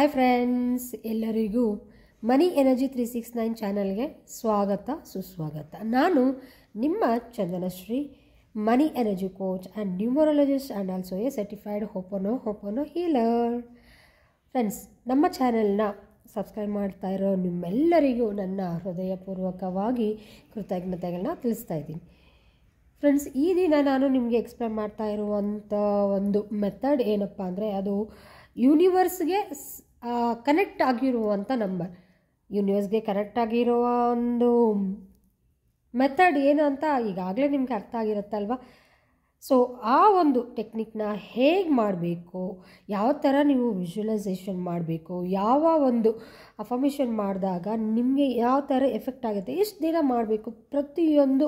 Hi friends, ಎಲ್ಲರಿಗೂ ಮನಿ energy 369 ಚಾನಲ್ಗೆ ಸ್ವಾಗತ ಸುಸ್ವಾಗತ. ನಾನು ನಿಮ್ಮ Chandanashree, money energy coach and numerologist and also a certified ಹೋಪನೋ ಹೀಲರ್. ಫ್ರೆಂಡ್ಸ್, ನಮ್ಮ ಚಾನೆಲ್ನ ಸಬ್ಸ್ಕ್ರೈಬ್ ಮಾಡ್ತಾ ಇರೋ ನಿಮ್ಮೆಲ್ಲರಿಗೂ ನನ್ನ ಹೃದಯಪೂರ್ವಕವಾಗಿ ಕೃತಜ್ಞತೆಗಳನ್ನ ತಿಳಿಸ್ತಾ ಇದ್ದೀನಿ. ಫ್ರೆಂಡ್ಸ್, ಈ ದಿನ ನಾನು ನಿಮಗೆ ಎಕ್ಸ್ಪ್ಲೇನ್ ಮಾಡ್ತಾ ಇರುವಂಥ ಒಂದು ಮೆಥಡ್ ಏನಪ್ಪ ಅಂದರೆ, ಅದು ಯೂನಿವರ್ಸ್ಗೆ ಕನೆಕ್ಟ್ ಆಗಿರುವಂಥ ನಂಬರ್. ಯೂನಿವರ್ಸ್ಗೆ ಕನೆಕ್ಟ್ ಆಗಿರುವ ಒಂದು ಮೆಥಡ್ ಏನು ಅಂತ ಈಗಾಗಲೇ ನಿಮ್ಗೆ ಅರ್ಥ ಆಗಿರುತ್ತಲ್ವ. ಸೊ ಆ ಒಂದು ಟೆಕ್ನಿಕ್ನ ಹೇಗೆ ಮಾಡಬೇಕು, ಯಾವ ಥರ ನೀವು ವಿಜುವಲೈಸೇಷನ್ ಮಾಡಬೇಕು, ಯಾವ ಒಂದು ಅಫರ್ಮೇಷನ್ ಮಾಡಿದಾಗ ನಿಮಗೆ ಯಾವ ಥರ ಎಫೆಕ್ಟ್ ಆಗುತ್ತೆ, ಎಷ್ಟು ದಿನ ಮಾಡಬೇಕು, ಪ್ರತಿಯೊಂದು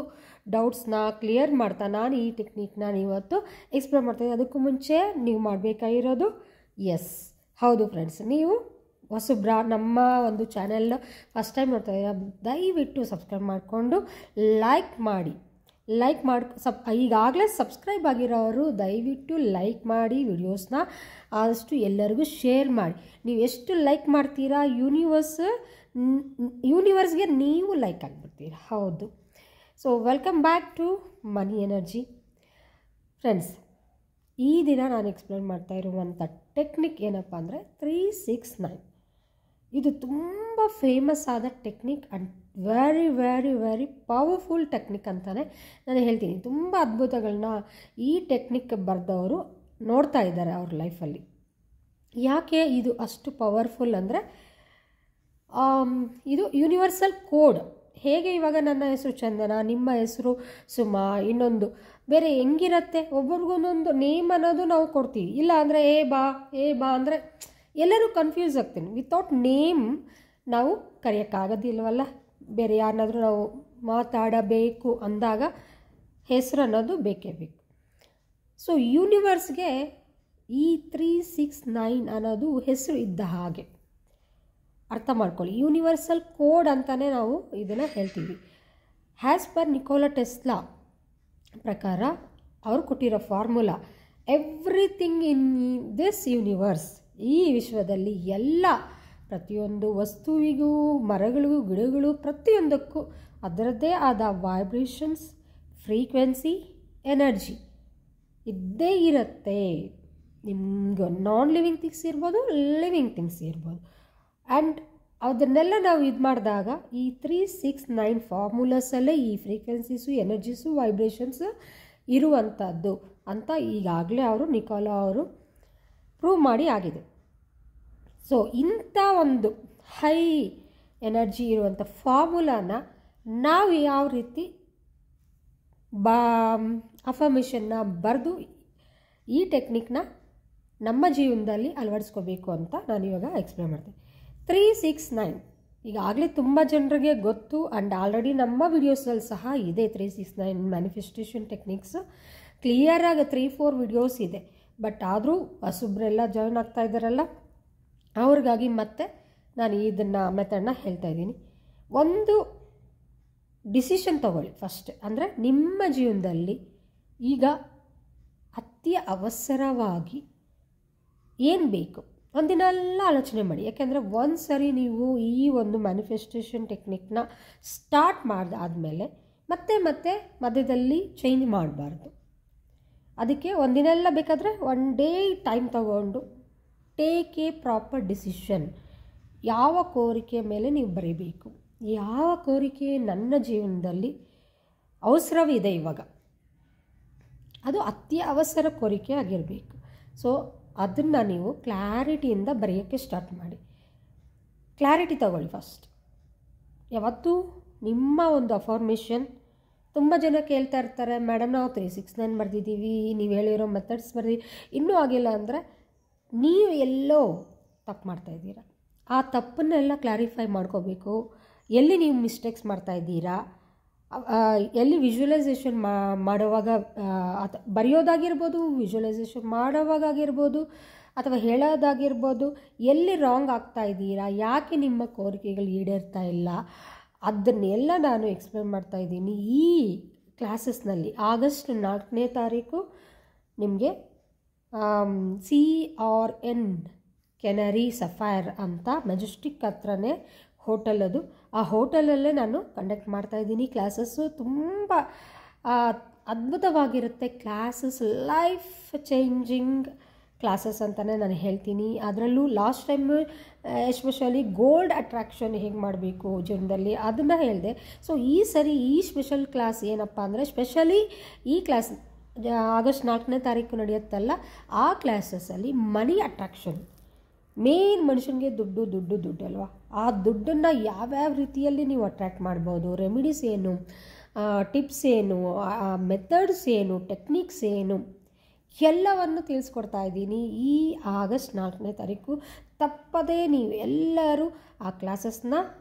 ಡೌಟ್ಸ್ನ ಕ್ಲಿಯರ್ ಮಾಡ್ತಾ ನಾನು ಈ ಟೆಕ್ನಿಕ್ನ ಇವತ್ತು ಎಕ್ಸ್ಪ್ಲೇನ್ ಮಾಡ್ತಾಯಿದ್ದೀನಿ. ಅದಕ್ಕೂ ಮುಂಚೆ ನೀವು ಮಾಡಬೇಕಾಗಿರೋದು ಹೌದು ಫ್ರೆಂಡ್ಸ್, ನೀವು ಹೊಸಬ್ರ ನಮ್ಮ ಒಂದು ಚಾನೆಲ್ನ ಫಸ್ಟ್ ಟೈಮ್ ನೋಡ್ತಾ ಇದ್ದೀರಾ, ದಯವಿಟ್ಟು ಸಬ್ಸ್ಕ್ರೈಬ್ ಮಾಡಿಕೊಂಡು ಲೈಕ್ ಮಾಡಿ. ಈಗಾಗಲೇ ಸಬ್ಸ್ಕ್ರೈಬ್ ಆಗಿರೋರು ದಯವಿಟ್ಟು ಲೈಕ್ ಮಾಡಿ, ವಿಡಿಯೋಸ್ನ ಆದಷ್ಟು ಎಲ್ಲರಿಗೂ ಶೇರ್ ಮಾಡಿ. ನೀವು ಎಷ್ಟು ಲೈಕ್ ಮಾಡ್ತೀರಾ, ಯೂನಿವರ್ಸ್ಗೆ ನೀವು ಲೈಕ್ ಆಗಿಬಿಡ್ತೀರ. ಹೌದು. So welcome back to money energy. Friends, ಈ ದಿನ ನಾನು ಎಕ್ಸ್ಪ್ಲೇನ್ ಮಾಡ್ತಾ ಇರುವಂಥ ಟೆಕ್ನಿಕ್ ಏನಪ್ಪ ಅಂದರೆ 369. ಇದು ತುಂಬ ಫೇಮಸ್ ಆದ technique and very very very powerful technique ಅಂತಲೇ ನಾನು ಹೇಳ್ತೀನಿ. ತುಂಬ ಅದ್ಭುತಗಳನ್ನ ಈ ಟೆಕ್ನಿಕ್ ಬರೆದವರು ನೋಡ್ತಾ ಇದ್ದಾರೆ ಅವ್ರ ಲೈಫಲ್ಲಿ. ಯಾಕೆ ಇದು ಅಷ್ಟು ಪವರ್ಫುಲ್ ಅಂದರೆ, ಇದು ಯೂನಿವರ್ಸಲ್ ಕೋಡ್. ಹೇಗೆ ಇವಾಗ ನನ್ನ ಹೆಸರು ಚಂದನ, ನಿಮ್ಮ ಹೆಸರು ಸುಮಾ, ಇನ್ನೊಂದು ಬೇರೆ ಹೆಂಗಿರುತ್ತೆ, ಒಬ್ರಿಗೊಂದೊಂದು ನೇಮ್ ಅನ್ನೋದು ನಾವು ಕೊಡ್ತೀವಿ. ಇಲ್ಲ ಅಂದರೆ ಏ ಬಾ ಅಂದರೆ ಎಲ್ಲರೂ ಕನ್ಫ್ಯೂಸ್ ಆಗ್ತೀನಿ. ವಿತೌಟ್ ನೇಮ್ ನಾವು ಕರೆಯೋಕ್ಕಾಗೋದಿಲ್ವಲ್ಲ. ಬೇರೆ ಯಾರನ್ನಾದರೂ ನಾವು ಮಾತಾಡಬೇಕು ಅಂದಾಗ ಹೆಸರು ಅನ್ನೋದು ಬೇಕೇ ಬೇಕು. ಸೊ ಯೂನಿವರ್ಸ್ಗೆ ಈ 369 ಅನ್ನೋದು ಹೆಸರು ಇದ್ದ ಹಾಗೆ ಅರ್ಥ ಮಾಡ್ಕೊಳ್ಳಿ. ಯೂನಿವರ್ಸಲ್ ಕೋಡ್ ಅಂತಲೇ ನಾವು ಇದನ್ನು ಹೇಳ್ತೀವಿ. ಆ್ಯಸ್ ಪರ್ ನಿಕೋಲಾ ಟೆಸ್ಲಾ ಪ್ರಕಾರ ಅವ್ರು ಕೊಟ್ಟಿರೋ formula, everything in this universe, ಈ ವಿಶ್ವದಲ್ಲಿ ಎಲ್ಲ ಪ್ರತಿಯೊಂದು ವಸ್ತುವಿಗೂ, ಮರಗಳಿಗೂ, ಗಿಡಗಳು, ಪ್ರತಿಯೊಂದಕ್ಕೂ ಅದರದ್ದೇ ಆದ ವೈಬ್ರೇಷನ್ಸ್, ಫ್ರೀಕ್ವೆನ್ಸಿ, ಎನರ್ಜಿ ಇದ್ದೇ ಇರುತ್ತೆ. ನಿಮ್ಗೆ ನಾನ್ ಲಿವಿಂಗ್ ಥಿಂಗ್ಸ್ ಇರ್ಬೋದು, ಲಿವಿಂಗ್ ಥಿಂಗ್ಸ್ ಇರ್ಬೋದು. ಆ್ಯಂಡ್ ಅದನ್ನೆಲ್ಲ ನಾವು ಇದು ಮಾಡಿದಾಗ ಈ 369 ಫಾರ್ಮುಲಾಸಲ್ಲೇ ಈ ಫ್ರೀಕ್ವೆನ್ಸೀಸು, ಎನರ್ಜೀಸು, ವೈಬ್ರೇಷನ್ಸ್ ಇರುವಂಥದ್ದು ಅಂತ ಈಗಾಗಲೇ ನಿಕೋಲಾ ಅವರು ಪ್ರೂವ್ ಮಾಡಿ ಆಗಿದೆ. ಸೊ ಇಂಥ ಒಂದು ಹೈ ಎನರ್ಜಿ ಇರುವಂಥ ಫಾರ್ಮುಲಾನ ನಾವು ಯಾವ ರೀತಿ ಅಫರ್ಮೇಷನ್ನ ಬರೆದು ಈ ಟೆಕ್ನಿಕ್ನ ನಮ್ಮ ಜೀವನದಲ್ಲಿ ಅಳವಡಿಸ್ಕೋಬೇಕು ಅಂತ ನಾನು ಇವಾಗ ಎಕ್ಸ್ಪ್ಲೇನ್ ಮಾಡ್ತೀನಿ. 369 ಈಗಾಗಲೇ ತುಂಬ ಜನರಿಗೆ ಗೊತ್ತು. ಆ್ಯಂಡ್ ಆಲ್ರೆಡಿ ನಮ್ಮ ವಿಡಿಯೋಸಲ್ಲಿ ಸಹ ಇದೆ 369 ಮ್ಯಾನಿಫೆಸ್ಟೇಷನ್ ಟೆಕ್ನಿಕ್ಸ್. ಕ್ಲಿಯರಾಗಿ 3-4 ವಿಡಿಯೋಸ್ ಇದೆ. ಬಟ್ ಆದರೂ ಹೊಸಬ್ರೆಲ್ಲ ಜಾಯ್ನ್ ಆಗ್ತಾ ಇದ್ದಾರಲ್ಲ, ಅವ್ರಿಗಾಗಿ ಮತ್ತೆ ನಾನು ಇದನ್ನು ಮೆಥಡ್ನ ಹೇಳ್ತಾ ಇದ್ದೀನಿ. ಒಂದು ಡಿಸಿಷನ್ ತಗೊಳ್ಳಿ ಫಸ್ಟ್. ಅಂದರೆ ನಿಮ್ಮ ಜೀವನದಲ್ಲಿ ಈಗ ಅತಿ ಅವಸರವಾಗಿ ಏನು ಬೇಕು ಒಂದಿನೆಲ್ಲ ಆಲೋಚನೆ ಮಾಡಿ. ಯಾಕೆಂದರೆ ಒಂದು ಸರಿ ನೀವು ಈ ಒಂದು ಮ್ಯಾನಿಫೆಸ್ಟೇಷನ್ ಟೆಕ್ನಿಕ್ನ ಸ್ಟಾರ್ಟ್ ಮಾಡಿದಾದಮೇಲೆ ಮತ್ತೆ ಮಧ್ಯದಲ್ಲಿ ಚೇಂಜ್ ಮಾಡಬಾರ್ದು. ಅದಕ್ಕೆ ಒಂದಿನೆಲ್ಲ ಬೇಕಾದರೆ 1 ಡೇ ಟೈಮ್ ತಗೊಂಡು ಟೇಕ್ ಎ ಪ್ರಾಪರ್ ಡಿಸಿಷನ್. ಯಾವ ಕೋರಿಕೆ ಮೇಲೆ ನೀವು ಬರೀಬೇಕು, ಯಾವ ಕೋರಿಕೆ ನನ್ನ ಜೀವನದಲ್ಲಿ ಅವಸರವಿದೆ ಇವಾಗ, ಅದು ಅತಿ ಅವಸರ ಕೋರಿಕೆ ಆಗಿರಬೇಕು. ಸೊ ಅದನ್ನು ನೀವು ಕ್ಲಾರಿಟಿಯಿಂದ ಬರೆಯೋಕ್ಕೆ ಸ್ಟಾರ್ಟ್ ಮಾಡಿ. ಕ್ಲಾರಿಟಿ ತಗೊಳ್ಳಿ ಫಸ್ಟ್. ಯಾವತ್ತೂ ನಿಮ್ಮ ಒಂದು ಅಫರ್ಮೇಷನ್, ತುಂಬ ಜನ ಕೇಳ್ತಾ ಇರ್ತಾರೆ, ಮೇಡಮ್ ನಾವು 369 ಬರೆದಿದ್ದೀವಿ, ನೀವು ಹೇಳಿರೋ ಮೆಥಡ್ಸ್ ಇನ್ನೂ ಆಗಿಲ್ಲ ಅಂದರೆ ನೀವು ಎಲ್ಲೋ ತಪ್ಪು ಮಾಡ್ತಾಯಿದ್ದೀರಾ. ಆ ತಪ್ಪನ್ನೆಲ್ಲ ಕ್ಲಾರಿಫೈ ಮಾಡ್ಕೋಬೇಕು. ಎಲ್ಲಿ ನೀವು ಮಿಸ್ಟೇಕ್ಸ್ ಮಾಡ್ತಾಯಿದ್ದೀರಾ, ಎಲ್ಲಿ ವಿಜುವಲೈಸೇಷನ್ ಮಾಡುವಾಗ ಬರೆಯೋದಾಗಿರ್ಬೋದು, ವಿಜುವಲೈಸೇಷನ್ ಮಾಡೋವಾಗಾಗಿರ್ಬೋದು, ಅಥವಾ ಹೇಳೋದಾಗಿರ್ಬೋದು, ಎಲ್ಲಿ ರಾಂಗ್ ಆಗ್ತಾಯಿದ್ದೀರಾ, ಯಾಕೆ ನಿಮ್ಮ ಕೋರಿಕೆಗಳು ಈಡೇರ್ತಾ ಇಲ್ಲ, ಅದನ್ನೆಲ್ಲ ನಾನು ಎಕ್ಸ್ಪ್ಲೇನ್ ಮಾಡ್ತಾಯಿದ್ದೀನಿ ಈ ಕ್ಲಾಸಸ್ನಲ್ಲಿ. ಆಗಸ್ಟ್ 4ನೇ ತಾರೀಕು ನಿಮಗೆ CRN ಕೆನರಿ ಸಫೈರ್ ಅಂತ ಮೆಜೆಸ್ಟಿಕ್ ಹತ್ರನೇ ಹೋಟೆಲ್ ಅದು. ಆ ಹೋಟೆಲಲ್ಲೇ ನಾನು ಕಂಡಕ್ಟ್ ಮಾಡ್ತಾಯಿದ್ದೀನಿ ಕ್ಲಾಸಸ್ಸು. ತುಂಬ ಅದ್ಭುತವಾಗಿರುತ್ತೆ ಕ್ಲಾಸಸ್, ಲೈಫ್ ಚೇಂಜಿಂಗ್ ಕ್ಲಾಸಸ್ ಅಂತಲೇ ನಾನು ಹೇಳ್ತೀನಿ. ಅದರಲ್ಲೂ last time especially gold attraction ಹೇಗೆ ಮಾಡಬೇಕು ಜೀವನದಲ್ಲಿ ಅದನ್ನು ಹೇಳಿದೆ. ಸೊ ಈ ಸರಿ ಈ ಸ್ಪೆಷಲ್ ಕ್ಲಾಸ್ ಏನಪ್ಪ ಅಂದರೆ, ಸ್ಪೆಷಲಿ ಈ ಕ್ಲಾಸ್ ಆಗಸ್ಟ್ 4ನೇ ತಾರೀಕು ನಡೆಯುತ್ತಲ್ಲ, ಆ ಕ್ಲಾಸಸ್ಸಲ್ಲಿ ಮನಿ ಅಟ್ರಾಕ್ಷನ್. ಮೇನ್ ಮನುಷ್ಯನಿಗೆ ದುಡ್ಡು ಅಲ್ವಾ, ಆ ದುಡ್ಡನ್ನು ಯಾವ್ಯಾವ ರೀತಿಯಲ್ಲಿ ನೀವು ಅಟ್ರ್ಯಾಕ್ಟ್ ಮಾಡ್ಬೋದು, ರೆಮಿಡೀಸ್ ಏನು, ಟಿಪ್ಸ್ ಏನು, ಮೆಥಡ್ಸ್ ಏನು, ಟೆಕ್ನಿಕ್ಸ್ ಏನು, ಎಲ್ಲವನ್ನು ತಿಳಿಸ್ಕೊಡ್ತಾ ಇದ್ದೀನಿ ಈ ಆಗಸ್ಟ್ 4ನೇ ತಾರೀಕು. ತಪ್ಪದೇ ನೀವು ಎಲ್ಲರೂ ಆ ಕ್ಲಾಸಸ್ನ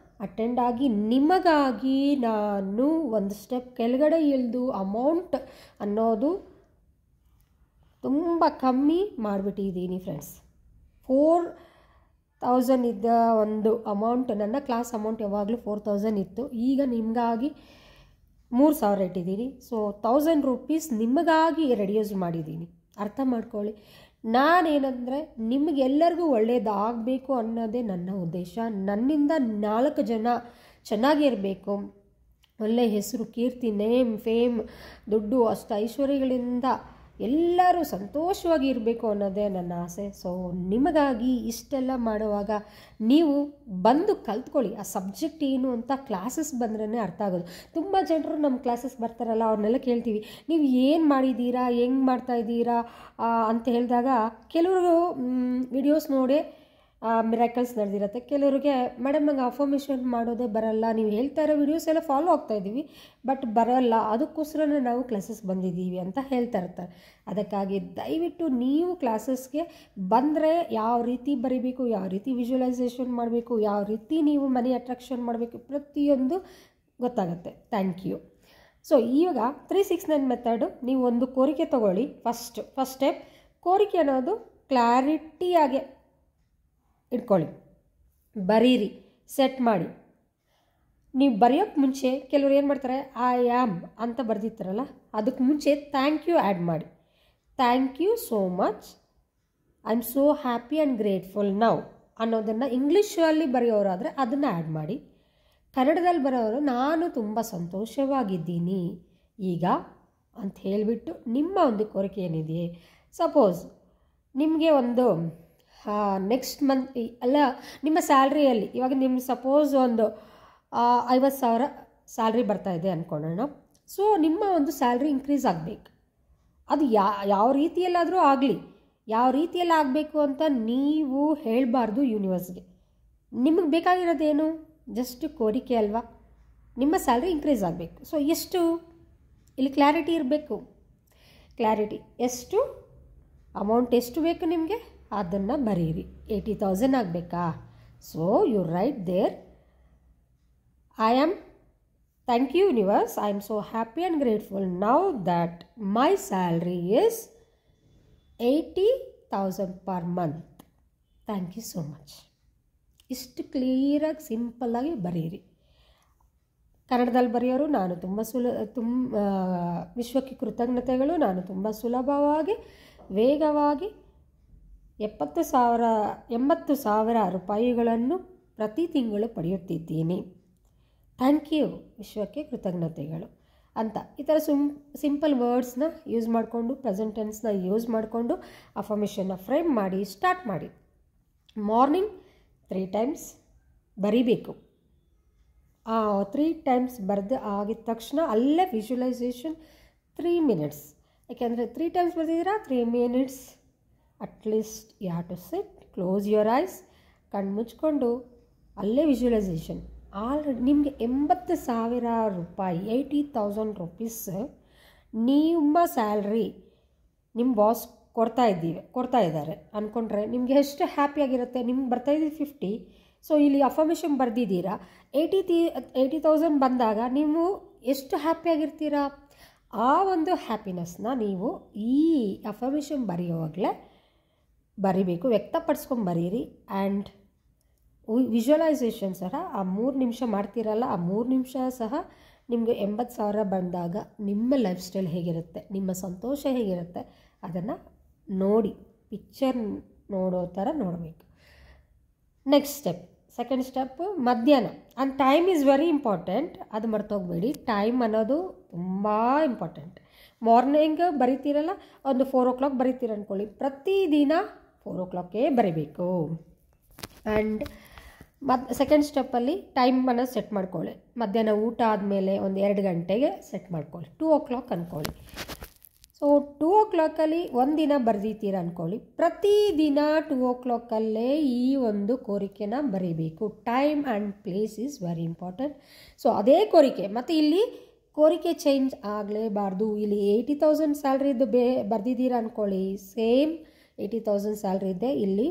ಅಟೆಂಡ್ ಆಗಿ. ನಿಮಗಾಗಿ ನಾನು ಒಂದು ಸ್ಟೆಪ್ ಕೆಳಗಡೆ ಇಳಿದು ಅಮೌಂಟ್ ಅನ್ನೋದು ತುಂಬ ಕಮ್ಮಿ ಮಾಡಿಬಿಟ್ಟಿದ್ದೀನಿ ಫ್ರೆಂಡ್ಸ್. 4000 ಇದ್ದ ಒಂದು ಅಮೌಂಟ್, ನನ್ನ ಕ್ಲಾಸ್ ಅಮೌಂಟ್ ಯಾವಾಗಲೂ 4000 ಇತ್ತು. ಈಗ ನಿಮಗಾಗಿ 3000 ಇಟ್ಟಿದ್ದೀನಿ. ಸೊ 1000 ರೂಪೀಸ್ ನಿಮಗಾಗಿ ರೆಡ್ಯೂಸ್ ಮಾಡಿದ್ದೀನಿ. ಅರ್ಥ ಮಾಡ್ಕೊಳ್ಳಿ. ನಾನೇನಂದರೆ ನಿಮಗೆಲ್ಲರಿಗೂ ಒಳ್ಳೆಯದಾಗಬೇಕು ಅನ್ನೋದೇ ನನ್ನ ಉದ್ದೇಶ. ನನ್ನಿಂದ 4 ಜನ ಚೆನ್ನಾಗಿರಬೇಕು, ಒಳ್ಳೆಯ ಹೆಸರು, ಕೀರ್ತಿ, ನೇಮ್, ಫೇಮ್, ದುಡ್ಡು, ಅಷ್ಟು ಐಶ್ವರ್ಯಗಳಿಂದ ಎಲ್ಲರೂ ಸಂತೋಷವಾಗಿ ಇರಬೇಕು ಅನ್ನೋದೇ ನನ್ನ ಆಸೆ. ಸೊ ನಿಮಗಾಗಿ ಇಷ್ಟೆಲ್ಲ ಮಾಡುವಾಗ ನೀವು ಬಂದು ಕಲ್ತ್ಕೊಳ್ಳಿ. ಆ ಸಬ್ಜೆಕ್ಟ್ ಏನು ಅಂತ ಕ್ಲಾಸಸ್ ಬಂದ್ರೇ ಅರ್ಥ ಆಗೋದು. ತುಂಬ ಜನರು ನಮ್ಮ ಕ್ಲಾಸಸ್ ಬರ್ತಾರಲ್ಲ, ಅವ್ರನ್ನೆಲ್ಲ ಕೇಳ್ತೀವಿ, ನೀವು ಏನು ಮಾಡಿದ್ದೀರಾ, ಹೆಂಗೆ ಮಾಡ್ತಾಯಿದ್ದೀರಾ ಅಂತ ಹೇಳಿದಾಗ ಕೆಲವರು ವಿಡಿಯೋಸ್ ನೋಡಿ ಮಿರಾಕಲ್ಸ್ ನಡೆದಿರುತ್ತೆ. ಕೆಲವರಿಗೆ ಮೇಡಮ್ ನಂಗೆ ಅಫರ್ಮೇಷನ್ ಮಾಡೋದೇ ಬರಲ್ಲ, ನೀವು ಹೇಳ್ತಾ ಇರೋ ವಿಡಿಯೋಸ್ ಎಲ್ಲ ಫಾಲೋ ಆಗ್ತಾಯಿದ್ದೀವಿ ಬಟ್ ಬರಲ್ಲ, ಅದಕ್ಕೋಸ್ಕರನೇ ನಾವು ಕ್ಲಾಸಸ್ ಬಂದಿದ್ದೀವಿ ಅಂತ ಹೇಳ್ತಾ ಇರ್ತಾರೆ. ಅದಕ್ಕಾಗಿ ದಯವಿಟ್ಟು ನೀವು ಕ್ಲಾಸಸ್ಗೆ ಬಂದರೆ ಯಾವ ರೀತಿ ಬರೀಬೇಕು, ಯಾವ ರೀತಿ ವಿಜುವಲೈಸೇಷನ್ ಮಾಡಬೇಕು, ಯಾವ ರೀತಿ ನೀವು ಮನಿ ಅಟ್ರಾಕ್ಷನ್ ಮಾಡಬೇಕು, ಪ್ರತಿಯೊಂದು ಗೊತ್ತಾಗುತ್ತೆ. Thank you. ಸೊ ಇವಾಗ 369 ಮೆಥಡು. ನೀವು ಒಂದು ಕೋರಿಕೆ ತೊಗೊಳ್ಳಿ. ಫಸ್ಟ್ ಸ್ಟೆಪ್ ಕೋರಿಕೆ ಅನ್ನೋದು ಕ್ಲಾರಿಟಿಯಾಗೆ ಇಟ್ಕೊಳ್ಳಿ, ಬರೀರಿ, ಸೆಟ್ ಮಾಡಿ. ನೀವು ಬರೆಯೋಕ್ಕೆ ಮುಂಚೆ ಕೆಲವರು ಏನು ಮಾಡ್ತಾರೆ, ಐ ಆಮ್ ಅಂತ ಬರೆದಿರ್ತಾರಲ್ಲ, ಅದಕ್ಕೆ ಮುಂಚೆ ಥ್ಯಾಂಕ್ ಯು ಆ್ಯಡ್ ಮಾಡಿ. Thank you so much, I am so happy and grateful now ಅನ್ನೋದನ್ನು ಇಂಗ್ಲೀಷಲ್ಲಿ ಬರೆಯೋರಾದರೆ ಅದನ್ನು ಆ್ಯಡ್ ಮಾಡಿ. ಕನ್ನಡದಲ್ಲಿ ಬರೋರು ನಾನು ತುಂಬ ಸಂತೋಷವಾಗಿದ್ದೀನಿ ಈಗ ಅಂತ ಹೇಳಿಬಿಟ್ಟು ನಿಮ್ಮ ಒಂದು ಕೋರಿಕೆ ಏನಿದೆ. ಸಪೋಸ್ ನಿಮಗೆ ಒಂದು ನೆಕ್ಸ್ಟ್ ಮಂತ್ ಅಲ್ಲ, ನಿಮ್ಮ ಸ್ಯಾಲ್ರಿಯಲ್ಲಿ ಇವಾಗ ನಿಮ್ಮ ಸಪೋಸ್ ಒಂದು 50,000 ಸ್ಯಾಲ್ರಿ ಬರ್ತಾಯಿದೆ ಅಂದ್ಕೊಳ್ಳೋಣ. ಸೊ ನಿಮ್ಮ ಒಂದು ಸ್ಯಾಲ್ರಿ ಇನ್ಕ್ರೀಸ್ ಆಗಬೇಕು. ಅದು ಯಾವ ರೀತಿಯಲ್ಲಾದರೂ ಆಗಲಿ, ಯಾವ ರೀತಿಯಲ್ಲಿ ಆಗಬೇಕು ಅಂತ ನೀವು ಹೇಳಬಾರ್ದು ಯೂನಿವರ್ಸ್ಗೆ. ನಿಮಗೆ ಬೇಕಾಗಿರೋದೇನು, ಜಸ್ಟ್ ಕೋರಿಕೆ ಅಲ್ವಾ. ನಿಮ್ಮ ಸ್ಯಾಲ್ರಿ ಇನ್ಕ್ರೀಸ್ ಆಗಬೇಕು. ಸೊ ಎಷ್ಟು, ಇಲ್ಲಿ ಕ್ಲಾರಿಟಿ ಇರಬೇಕು. ಕ್ಲಾರಿಟಿ ಎಷ್ಟು, ಅಮೌಂಟ್ ಎಷ್ಟು ಬೇಕು ನಿಮಗೆ ಅದನ್ನು ಬರೀರಿ. 80,000 ಆಗಬೇಕಾ? So you write there, I am, thank you universe, I am so happy and grateful now that my salary is 80,000 per month. Thank you so much. ಇಷ್ಟು ಕ್ಲಿಯರಾಗಿ ಸಿಂಪಲ್ಲಾಗಿ ಬರೀರಿ. ಕನ್ನಡದಲ್ಲಿ ಬರೆಯೋರು ನಾನು ವಿಶ್ವಕ್ಕೆ ಕೃತಜ್ಞತೆಗಳು, ನಾನು ತುಂಬ ಸುಲಭವಾಗಿ ವೇಗವಾಗಿ 80,000 ರೂಪಾಯಿಗಳನ್ನು ಪ್ರತಿ ತಿಂಗಳು ಪಡೆಯುತ್ತಿದ್ದೀನಿ. ಥ್ಯಾಂಕ್ ಯು, ವಿಶ್ವಕ್ಕೆ ಕೃತಜ್ಞತೆಗಳು ಅಂತ ಈ ಥರ ಸಿಂಪಲ್ ವರ್ಡ್ಸ್ನ ಯೂಸ್ ಮಾಡಿಕೊಂಡು, ಪ್ರೆಸೆಂಟ್ ಟೆನ್ಸ್ನ ಯೂಸ್ ಮಾಡಿಕೊಂಡು ಅಫರ್ಮೇಷನ್ನ ಫ್ರೇಮ್ ಮಾಡಿ ಸ್ಟಾರ್ಟ್ ಮಾಡಿ. ಮಾರ್ನಿಂಗ್ 3 ಟೈಮ್ಸ್ ಬರೀಬೇಕು. 3 ಟೈಮ್ಸ್ ಬರೆದು ಆಗಿದ ತಕ್ಷಣ ಅಲ್ಲೇ ವಿಜುವಲೈಸೇಷನ್ 3 ಮಿನಿಟ್ಸ್. ಯಾಕೆಂದರೆ 3 ಟೈಮ್ಸ್ ಬರೆದಿದ್ದೀರಾ, 3 minutes at least you have to sit, close your eyes, ಕಣ್ಣು ಮುಚ್ಕೊಂಡು ಅಲ್ಲೇ ವಿಜುವಲೈಸೇಷನ್. ಆಲ್ರೆಡಿ ನಿಮಗೆ 80,000 ರೂಪಾಯಿ, 80,000 ರೂಪೀಸ್ ನಿಮ್ಮ ಸ್ಯಾಲ್ರಿ ನಿಮ್ಮ ಬಾಸ್ ಕೊಡ್ತಾ ಇದ್ದಾರೆ ಅಂದ್ಕೊಂಡ್ರೆ ನಿಮಗೆ ಎಷ್ಟು ಹ್ಯಾಪಿಯಾಗಿರುತ್ತೆ. ನಿಮ್ಗೆ ಬರ್ತಾಯಿದ್ದು 50. ಸೊ ಇಲ್ಲಿ ಅಫರ್ಮೇಷನ್ ಬರೆದಿದ್ದೀರಾ, 80,000 ಬಂದಾಗ ನೀವು ಎಷ್ಟು ಹ್ಯಾಪಿಯಾಗಿರ್ತೀರಾ. ಆ ಒಂದು ಹ್ಯಾಪಿನೆಸ್ನ ನೀವು ಈ ಅಫರ್ಮೇಷನ್ ಬರೆಯೋವಾಗಲೇ ಬರಿಬೇಕು, ವ್ಯಕ್ತಪಡಿಸ್ಕೊಂಡು ಬರೀರಿ. ಆ್ಯಂಡ್ ವಿಜುವಲೈಸೇಷನ್ ಸಹ ಆ 3 ನಿಮಿಷ ಮಾಡ್ತೀರಲ್ಲ, ಆ 3 ನಿಮಿಷ ಸಹ ನಿಮಗೆ 80,000 ಬಂದಾಗ ನಿಮ್ಮ ಲೈಫ್ ಸ್ಟೈಲ್ ಹೇಗಿರುತ್ತೆ, ನಿಮ್ಮ ಸಂತೋಷ ಹೇಗಿರುತ್ತೆ ಅದನ್ನು ನೋಡಿ, ಪಿಕ್ಚರ್ ನೋಡೋ ಥರ ನೋಡಬೇಕು. ನೆಕ್ಸ್ಟ್ ಸ್ಟೆಪ್, ಸೆಕೆಂಡ್ ಸ್ಟೆಪ್ ಮಧ್ಯಾಹ್ನ. And time is very important, ಅದು ಮರ್ತೋಗ್ಬೇಡಿ. ಟೈಮ್ ಅನ್ನೋದು ತುಂಬ ಇಂಪಾರ್ಟೆಂಟ್. ಮಾರ್ನಿಂಗ್ ಬರಿತೀರಲ್ಲ, ಒಂದು 4 o'clock ಬರಿತೀರ ಅಂದ್ಕೊಳ್ಳಿ, ಪ್ರತಿದಿನ 4 o'clockೇ ಬರಿಬೇಕು. ಆ್ಯಂಡ್ ಸೆಕೆಂಡ್ ಸ್ಟೆಪ್ಪಲ್ಲಿ ಟೈಮನ್ನು ಸೆಟ್ ಮಾಡ್ಕೊಳ್ಳಿ. ಮಧ್ಯಾಹ್ನ ಊಟ ಆದಮೇಲೆ ಒಂದು 2 ಗಂಟೆಗೆ ಸೆಟ್ ಮಾಡ್ಕೊಳ್ಳಿ, 2 o'clock ಅಂದ್ಕೊಳ್ಳಿ. ಸೊ 2 o'clockಲ್ಲಿ ಒಂದಿನ ಬರೆದಿದ್ದೀರ ಅಂದ್ಕೊಳ್ಳಿ, ಪ್ರತಿದಿನ 2 o'clockಲ್ಲೇ ಈ ಒಂದು ಕೋರಿಕೆನ ಬರೀಬೇಕು. Time and place is very important. So ಅದೇ ಕೋರಿಕೆ, ಮತ್ತು ಇಲ್ಲಿ ಕೋರಿಕೆ ಚೇಂಜ್ ಆಗಲೇಬಾರ್ದು. ಇಲ್ಲಿ 80,000 ಸ್ಯಾಲ್ರಿದು ಬರೆದಿದ್ದೀರ ಅಂದ್ಕೊಳ್ಳಿ, ಸೇಮ್ 80,000 ಸ್ಯಾಲ್ರಿ ಇದೆ, ಇಲ್ಲಿ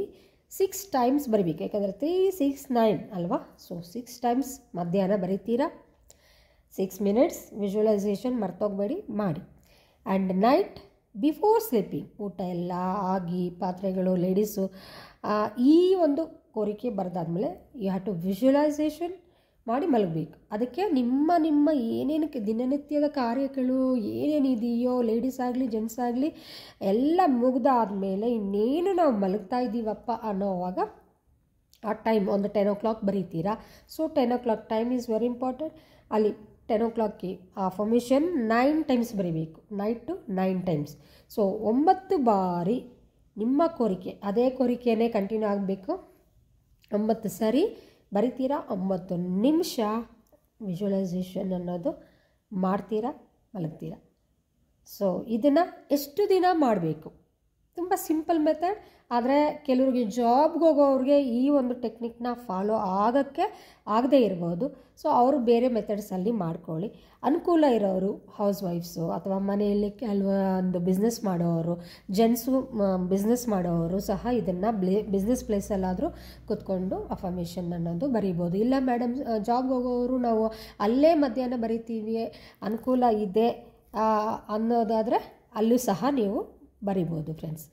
6 times ಬರಿಬೇಕು. ಯಾಕಂದರೆ 3, 6, 9 ಅಲ್ವಾ. ಸೊ 6 times ಮಧ್ಯಾಹ್ನ ಬರೀತೀರಾ. 6 minutes ವಿಜುವಲೈಸೇಷನ್ ಮರ್ತೋಗ್ಬೇಡಿ, ಮಾಡಿ. ಆ್ಯಂಡ್ ನೈಟ್ ಬಿಫೋರ್ ಸ್ಲೀಪಿಂಗ್, ಊಟ ಎಲ್ಲ ಆಗಿ ಪಾತ್ರೆಗಳು ಲೇಡೀಸು ಈ ಒಂದು ಕೋರಿಕೆ ಬರೆದಾದ್ಮೇಲೆ ಯು ಹ್ಯಾವ್ ಟು ವಿಜುವಲೈಸೇಷನ್ ಮಾಡಿ ಮಲಗಬೇಕು. ಅದಕ್ಕೆ ನಿಮ್ಮ ಏನೇನು ದಿನನಿತ್ಯದ ಕಾರ್ಯಗಳು ಏನೇನಿದೆಯೋ, ಲೇಡೀಸ್ ಆಗಲಿ ಜೆಂಟ್ಸ್ ಆಗಲಿ ಎಲ್ಲ ಮುಗ್ದಾದ್ಮೇಲೆ ಇನ್ನೇನು ನಾವು ಮಲಗ್ತಾ ಇದ್ದೀವಪ್ಪ ಅನ್ನೋವಾಗ ಆ ಟೈಮ್ ಒಂದು 10 o'clock ಬರೀತೀರಾ. So 10 o'clock time is very important. ಅಲ್ಲಿ 10 o'clockಗೆ ಅಫರ್ಮೇಷನ್ 9 times ಬರೀಬೇಕು, ನೈಟು 9 times. ಸೊ 9 ಬಾರಿ ನಿಮ್ಮ ಕೋರಿಕೆ, ಅದೇ ಕೋರಿಕೆಯೇ ಕಂಟಿನ್ಯೂ ಆಗಬೇಕು. 9 ಸರಿ ಬರಿತೀರಾ, 9 ನಿಮಿಷ ವಿಜುವಲೈಸೇಷನ್ ಅನ್ನೋದು ಮಾಡ್ತೀರಾ, ಮಲಗ್ತೀರಾ. ಸೊ ಇದನ್ನು ಎಷ್ಟು ದಿನ ಮಾಡಬೇಕು? ತುಂಬ ಸಿಂಪಲ್ ಮೆಥಡ್. ಆದರೆ ಕೆಲವ್ರಿಗೆ ಜಾಬ್ಗೆ ಹೋಗೋವ್ರಿಗೆ ಈ ಒಂದು ಟೆಕ್ನಿಕ್ನ ಫಾಲೋ ಆಗದೇ ಇರ್ಬೋದು. ಸೊ ಅವರು ಬೇರೆ ಮೆಥಡ್ಸಲ್ಲಿ ಮಾಡ್ಕೊಳ್ಳಿ. ಅನುಕೂಲ ಇರೋರು ಹೌಸ್ ವೈಫ್ಸು ಅಥವಾ ಮನೆಯಲ್ಲಿ ಕೆಲವೊಂದು ಬಿಸ್ನೆಸ್ ಮಾಡೋರು, ಜೆಂಟ್ಸು ಬಿಸ್ನೆಸ್ ಮಾಡೋರು ಸಹ ಇದನ್ನು ಬಿಸ್ನೆಸ್ ಪ್ಲೇಸಲ್ಲಾದರೂ ಕೂತ್ಕೊಂಡು ಅಫರ್ಮೇಷನ್ ಅನ್ನೋದು ಬರೀಬೋದು. ಇಲ್ಲ ಮೇಡಮ್ ಜಾಬ್ಗೆ ಹೋಗೋರು ನಾವು ಅಲ್ಲೇ ಮಧ್ಯಾಹ್ನ ಬರಿತೀವಿ, ಅನುಕೂಲ ಇದೆ ಅನ್ನೋದಾದರೆ ಅಲ್ಲೂ ಸಹ ನೀವು ಬರಿಬೋದು ಫ್ರೆಂಡ್ಸ್.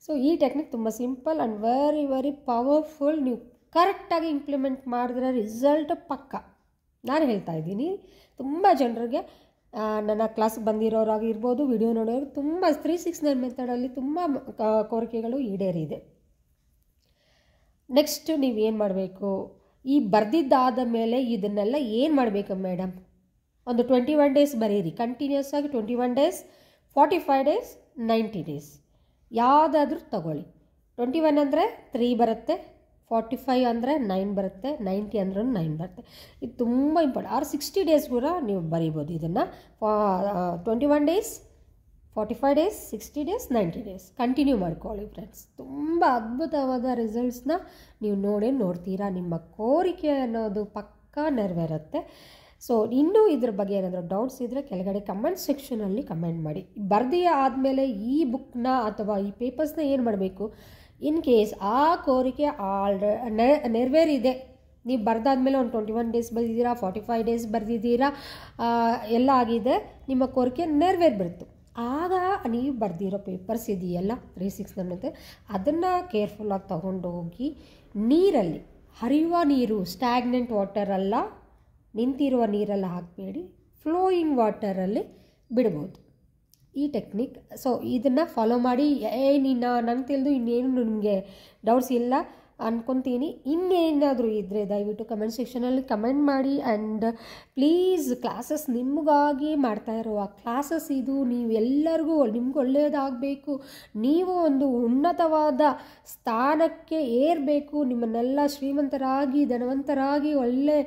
ಸೊ ಈ ಟೆಕ್ನಿಕ್ ತುಂಬ simple and very very powerful. ನೀವು ಕರೆಕ್ಟಾಗಿ ಇಂಪ್ಲಿಮೆಂಟ್ ಮಾಡಿದ್ರೆ ರಿಸಲ್ಟ್ ಪಕ್ಕ. ನಾನು ಹೇಳ್ತಾ ಇದ್ದೀನಿ, ತುಂಬ ಜನರಿಗೆ ನನ್ನ ಕ್ಲಾಸ್ಗೆ ಬಂದಿರೋರಾಗಿರ್ಬೋದು, ವಿಡಿಯೋ ನೋಡೋರು ತುಂಬ 369 ಮೆಥಡಲ್ಲಿ ತುಂಬ ಕೋರಿಕೆಗಳು ಈಡೇರಿದೆ. ನೆಕ್ಸ್ಟ್ ನೀವೇನು ಮಾಡಬೇಕು, ಈ ಬರೆದಿದ್ದಾದ ಮೇಲೆ ಇದನ್ನೆಲ್ಲ ಏನು ಮಾಡಬೇಕು ಮೇಡಮ್? ಒಂದು 21 days ಬರೀರಿ, ಕಂಟಿನ್ಯೂಸ್ ಆಗಿ 21 days, 45 days, 90 days ಯಾವುದಾದ್ರೂ ತಗೊಳ್ಳಿ. 21 ಅಂದರೆ 3 ಬರುತ್ತೆ, 45 ಅಂದರೆ 9 ಬರುತ್ತೆ, 90 ಅಂದ್ರೂ 9 ಬರುತ್ತೆ. ಇದು ತುಂಬ ಇಂಪಾರ್ಟೆಂಟ್. 60 days ಕೂಡ ನೀವು ಬರೀಬೋದು ಇದನ್ನು. 21 days, 45 days, 60 days, 90 days continue ಮಾಡ್ಕೊಳ್ಳಿ ಫ್ರೆಂಡ್ಸ್. ತುಂಬ ಅದ್ಭುತವಾದ ರಿಸಲ್ಟ್ಸ್ನ ನೀವು ನೋಡ್ತೀರಾ. ನಿಮ್ಮ ಕೋರಿಕೆ ಅನ್ನೋದು ಪಕ್ಕಾ ನೆರವೇರುತ್ತೆ. ಸೊ ಇನ್ನೂ ಇದ್ರ ಬಗ್ಗೆ ಏನಾದರೂ ಡೌಟ್ಸ್ ಇದ್ದರೆ ಕೆಳಗಡೆ ಕಮೆಂಟ್ ಸೆಕ್ಷನಲ್ಲಿ ಕಮೆಂಟ್ ಮಾಡಿ. ಬರೆದಿ ಆದಮೇಲೆ ಈ ಬುಕ್ನ ಅಥವಾ ಈ ಪೇಪರ್ಸ್ನ ಏನು ಮಾಡಬೇಕು, ಇನ್ ಕೇಸ್ ಆ ಕೋರಿಕೆ ನೆರವೇರಿದೆ, ನೀವು ಬರೆದಾದ್ಮೇಲೆ ಒಂದು 21 days ಬರೆದಿದ್ದೀರಾ, 45 days ಬರೆದಿದ್ದೀರಾ, ಎಲ್ಲ ಆಗಿದೆ, ನಿಮ್ಮ ಕೋರಿಕೆ ನೆರವೇರಿಬಿಡ್ತು. ಆಗ ನೀವು ಬರೆದಿರೋ ಪೇಪರ್ಸ್ ಇದೆಯಲ್ಲ 369 ಅದನ್ನು ಕೇರ್ಫುಲ್ಲಾಗಿ ತೊಗೊಂಡೋಗಿ ನೀರಲ್ಲಿ, ಹರಿಯುವ ನೀರು, ಸ್ಟ್ಯಾಗ್ನೆಂಟ್ ವಾಟರಲ್ಲ, ನಿಂತಿರುವ ನೀರೆಲ್ಲ ಹಾಕಬೇಡಿ, ಫ್ಲೋಯಿಂಗ್ ವಾಟರಲ್ಲಿ ಬಿಡ್ಬೋದು ಈ ಟೆಕ್ನಿಕ್. ಸೊ ಇದನ್ನು ಫಾಲೋ ಮಾಡಿ. ನಂಗೆ ತಿಳಿದು ಇನ್ನೇನು ನಿಮಗೆ ಡೌಟ್ಸ್ ಇಲ್ಲ ಅಂದ್ಕೊತೀನಿ. ಇನ್ನೇನಾದರೂ ಇದ್ದರೆ ದಯವಿಟ್ಟು ಕಮೆಂಟ್ ಸೆಕ್ಷನಲ್ಲಿ ಕಮೆಂಟ್ ಮಾಡಿ. ಆ್ಯಂಡ್ ಪ್ಲೀಸ್ ಕ್ಲಾಸಸ್ ನಿಮಗಾಗಿ ಮಾಡ್ತಾ ಇರುವ ಕ್ಲಾಸಸ್ ಇದು. ನೀವೆಲ್ಲರಿಗೂ ನಿಮ್ಗೆ ಒಳ್ಳೆಯದಾಗಬೇಕು, ನೀವು ಒಂದು ಉನ್ನತವಾದ ಸ್ಥಾನಕ್ಕೆ ಏರಬೇಕು, ನಿಮ್ಮನ್ನೆಲ್ಲ ಶ್ರೀಮಂತರಾಗಿ ಧನವಂತರಾಗಿ ಒಳ್ಳೆ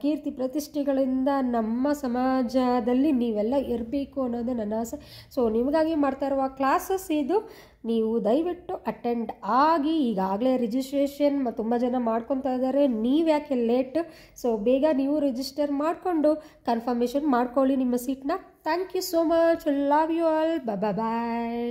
ಕೀರ್ತಿ ಪ್ರತಿಷ್ಠೆಗಳಿಂದ ನಮ್ಮ ಸಮಾಜದಲ್ಲಿ ನೀವೆಲ್ಲ ಇರಬೇಕು ಅನ್ನೋದು ನನ್ನ ಆಸೆ. ಸೊ ನಿಮಗಾಗಿ ಮಾಡ್ತಾ ಇರುವ ಕ್ಲಾಸಸ್ ಇದು. ನೀವು ದಯವಿಟ್ಟು ಅಟೆಂಡ್ ಆಗಿ. ಈಗಾಗಲೇ ರಿಜಿಸ್ಟ್ರೇಷನ್ ತುಂಬ ಜನ ಮಾಡ್ಕೊತಾ ಇದ್ದಾರೆ, ನೀವು ಯಾಕೆ ಲೇಟ್? ಸೊ ಬೇಗ ನೀವು ರಿಜಿಸ್ಟರ್ ಮಾಡಿಕೊಂಡು ಕನ್ಫರ್ಮೇಷನ್ ಮಾಡ್ಕೊಳ್ಳಿ ನಿಮ್ಮ ಸೀಟ್ನ. Thank you so much. Love you all. Bye.